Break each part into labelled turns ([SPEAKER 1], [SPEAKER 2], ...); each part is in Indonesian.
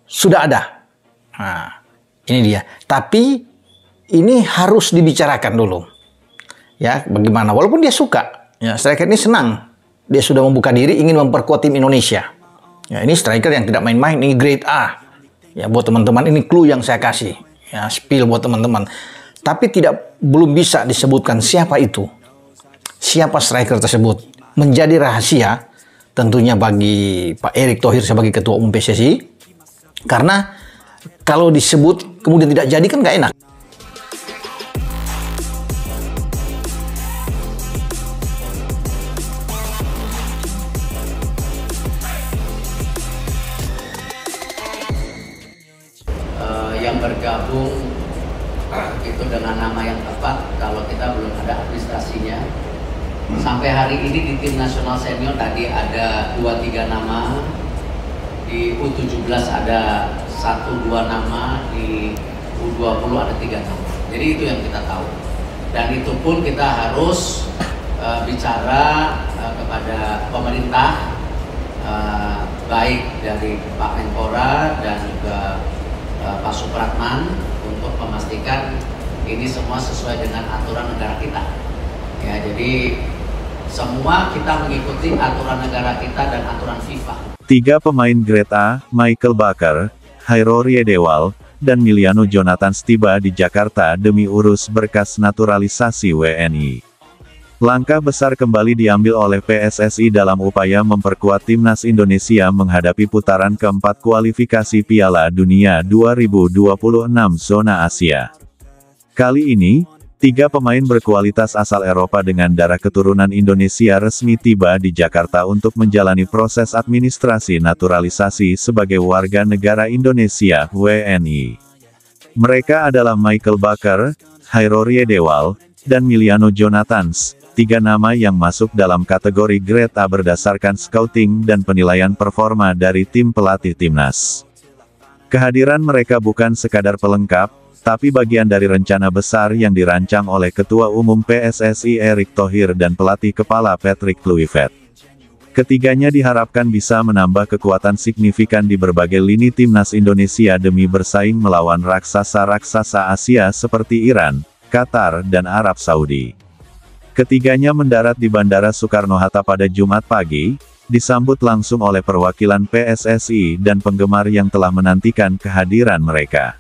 [SPEAKER 1] sudah ada. Nah, ini dia. Tapi ini harus dibicarakan dulu. Ya, bagaimana? Walaupun dia suka, ya, striker ini senang. Dia sudah membuka diri ingin memperkuat tim Indonesia. Ya, ini striker yang tidak main-main, ini grade A. Ya, buat teman-teman ini clue yang saya kasih. Ya, spill buat teman-teman. Tapi belum bisa disebutkan siapa itu. Siapa striker tersebut. Menjadi rahasia tentunya bagi Pak Erick Thohir sebagai Ketua Umum PSSI. Karena kalau disebut kemudian tidak jadi kan nggak enak.
[SPEAKER 2] Yang bergabung itu dengan nama yang tepat kalau kita belum ada administrasinya. Sampai hari ini di tim nasional senior tadi ada 2-3 nama, di U17 ada 1-2 nama, di U20 ada 3 nama. Jadi itu yang kita tahu. Dan itu pun kita harus bicara kepada pemerintah, baik dari Pak Menpora dan juga Pak Supratman untuk memastikan ini semua sesuai dengan aturan negara kita. Ya, jadi semua kita mengikuti aturan negara kita dan aturan FIFA.
[SPEAKER 3] 3 pemain grade A, Michael Baker, Hairo Riedewald, dan Miliano Jonathans tiba di Jakarta demi urus berkas naturalisasi WNI. Langkah besar kembali diambil oleh PSSI dalam upaya memperkuat timnas Indonesia menghadapi putaran keempat kualifikasi Piala Dunia 2026 zona Asia. Kali ini, 3 pemain berkualitas asal Eropa dengan darah keturunan Indonesia resmi tiba di Jakarta untuk menjalani proses administrasi naturalisasi sebagai warga negara Indonesia (WNI). Mereka adalah Michael Baker, Hairo Riedewald, dan Miliano Jonathans, 3 nama yang masuk dalam kategori grade A berdasarkan scouting dan penilaian performa dari tim pelatih timnas. Kehadiran mereka bukan sekadar pelengkap, tapi bagian dari rencana besar yang dirancang oleh Ketua Umum PSSI Erick Thohir dan pelatih kepala Patrick Kluivert. Ketiganya diharapkan bisa menambah kekuatan signifikan di berbagai lini timnas Indonesia demi bersaing melawan raksasa-raksasa Asia seperti Iran, Qatar, dan Arab Saudi. Ketiganya mendarat di Bandara Soekarno-Hatta pada Jumat pagi, disambut langsung oleh perwakilan PSSI dan penggemar yang telah menantikan kehadiran mereka.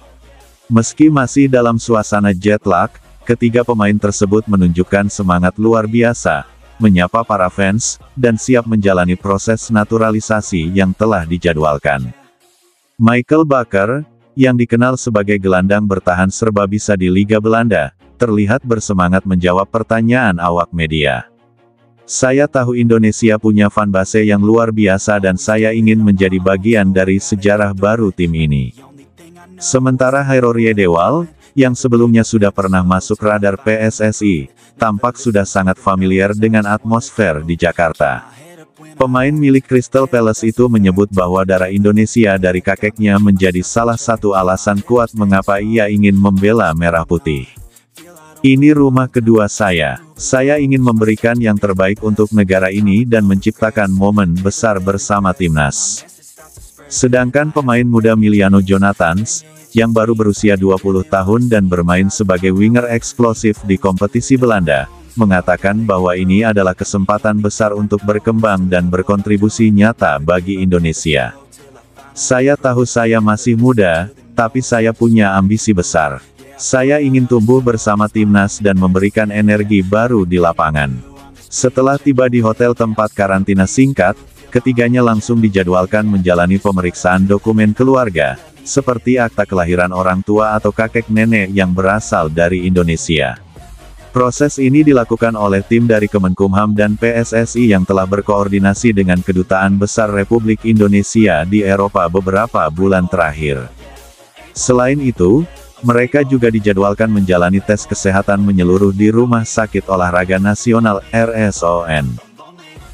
[SPEAKER 3] Meski masih dalam suasana jet lag, ketiga pemain tersebut menunjukkan semangat luar biasa, menyapa para fans, dan siap menjalani proses naturalisasi yang telah dijadwalkan. Michael Baker, yang dikenal sebagai gelandang bertahan serba bisa di Liga Belanda, terlihat bersemangat menjawab pertanyaan awak media. Saya tahu Indonesia punya fanbase yang luar biasa dan saya ingin menjadi bagian dari sejarah baru tim ini. Sementara Hairo Riedewald, yang sebelumnya sudah pernah masuk radar PSSI, tampak sudah sangat familiar dengan atmosfer di Jakarta. Pemain milik Crystal Palace itu menyebut bahwa darah Indonesia dari kakeknya menjadi salah satu alasan kuat mengapa ia ingin membela merah putih. Ini rumah kedua saya ingin memberikan yang terbaik untuk negara ini dan menciptakan momen besar bersama timnas. Sedangkan pemain muda Miliano Jonathans, yang baru berusia 20 tahun dan bermain sebagai winger eksplosif di kompetisi Belanda, mengatakan bahwa ini adalah kesempatan besar untuk berkembang dan berkontribusi nyata bagi Indonesia. Saya tahu saya masih muda, tapi saya punya ambisi besar. Saya ingin tumbuh bersama timnas dan memberikan energi baru di lapangan. Setelah tiba di hotel tempat karantina singkat, ketiganya langsung dijadwalkan menjalani pemeriksaan dokumen keluarga, seperti akta kelahiran orang tua atau kakek nenek yang berasal dari Indonesia. Proses ini dilakukan oleh tim dari Kemenkumham dan PSSI yang telah berkoordinasi dengan Kedutaan Besar Republik Indonesia di Eropa beberapa bulan terakhir. Selain itu, mereka juga dijadwalkan menjalani tes kesehatan menyeluruh di Rumah Sakit Olahraga Nasional (RSON).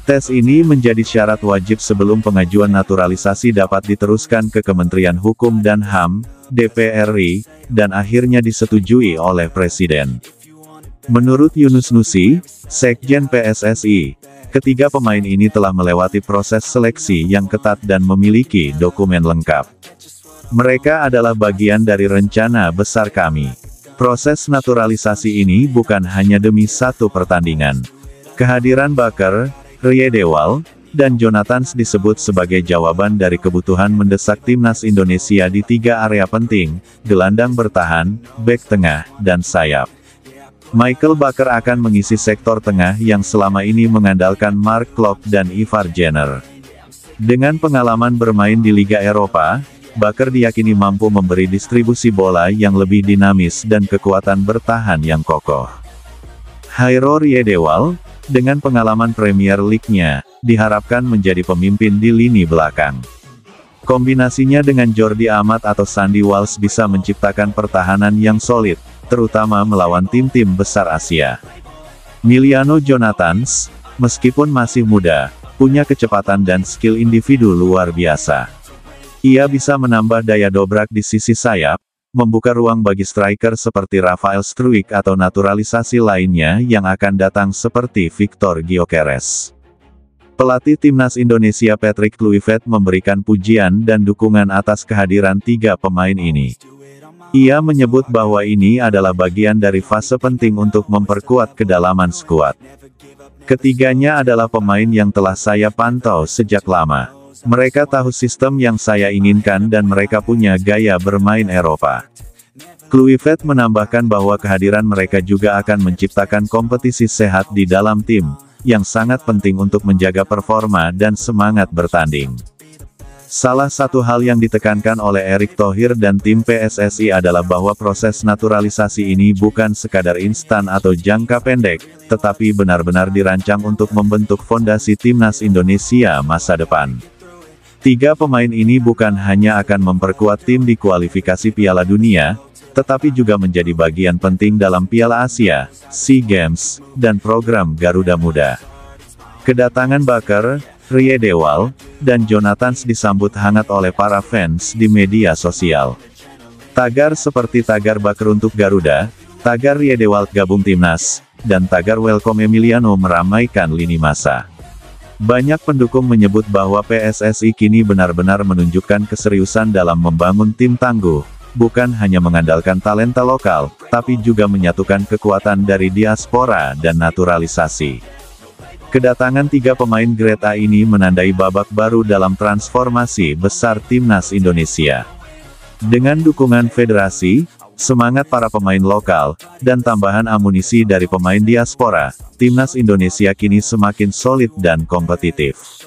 [SPEAKER 3] Tes ini menjadi syarat wajib sebelum pengajuan naturalisasi dapat diteruskan ke Kementerian Hukum dan HAM, DPR RI, dan akhirnya disetujui oleh Presiden. Menurut Yunus Nusi, Sekjen PSSI, ketiga pemain ini telah melewati proses seleksi yang ketat dan memiliki dokumen lengkap. Mereka adalah bagian dari rencana besar kami. Proses naturalisasi ini bukan hanya demi satu pertandingan. Kehadiran Baker, Riedewald, dan Jonathans disebut sebagai jawaban dari kebutuhan mendesak timnas Indonesia di 3 area penting, gelandang bertahan, bek tengah, dan sayap. Michael Baker akan mengisi sektor tengah yang selama ini mengandalkan Mark Klok dan Ivar Jenner. Dengan pengalaman bermain di Liga Eropa, Baker diyakini mampu memberi distribusi bola yang lebih dinamis dan kekuatan bertahan yang kokoh. Jairo Riedewald, dengan pengalaman Premier League-nya, diharapkan menjadi pemimpin di lini belakang. Kombinasinya dengan Jordi Amat atau Sandy Walsh bisa menciptakan pertahanan yang solid, terutama melawan tim-tim besar Asia. Miliano Jonathans, meskipun masih muda, punya kecepatan dan skill individu luar biasa. Ia bisa menambah daya dobrak di sisi sayap, membuka ruang bagi striker seperti Rafael Struijk atau naturalisasi lainnya yang akan datang seperti Victor Gyökeres. Pelatih timnas Indonesia Patrick Kluivert memberikan pujian dan dukungan atas kehadiran 3 pemain ini. Ia menyebut bahwa ini adalah bagian dari fase penting untuk memperkuat kedalaman skuad. Ketiganya adalah pemain yang telah saya pantau sejak lama. Mereka tahu sistem yang saya inginkan dan mereka punya gaya bermain Eropa. Kluivert menambahkan bahwa kehadiran mereka juga akan menciptakan kompetisi sehat di dalam tim, yang sangat penting untuk menjaga performa dan semangat bertanding. Salah satu hal yang ditekankan oleh Erick Thohir dan tim PSSI adalah bahwa proses naturalisasi ini bukan sekadar instan atau jangka pendek, tetapi benar-benar dirancang untuk membentuk fondasi timnas Indonesia masa depan. 3 pemain ini bukan hanya akan memperkuat tim di kualifikasi Piala Dunia, tetapi juga menjadi bagian penting dalam Piala Asia, SEA Games, dan program Garuda Muda. Kedatangan Baker, Riedewald, dan Jonathans disambut hangat oleh para fans di media sosial. Tagar seperti tagar Baker untuk Garuda, tagar Riedewald gabung timnas, dan tagar Welcome Emiliano meramaikan lini masa. Banyak pendukung menyebut bahwa PSSI kini benar-benar menunjukkan keseriusan dalam membangun tim tangguh, bukan hanya mengandalkan talenta lokal, tapi juga menyatukan kekuatan dari diaspora dan naturalisasi. Kedatangan 3 pemain grade A ini menandai babak baru dalam transformasi besar timnas Indonesia. Dengan dukungan federasi, semangat para pemain lokal, dan tambahan amunisi dari pemain diaspora, timnas Indonesia kini semakin solid dan kompetitif.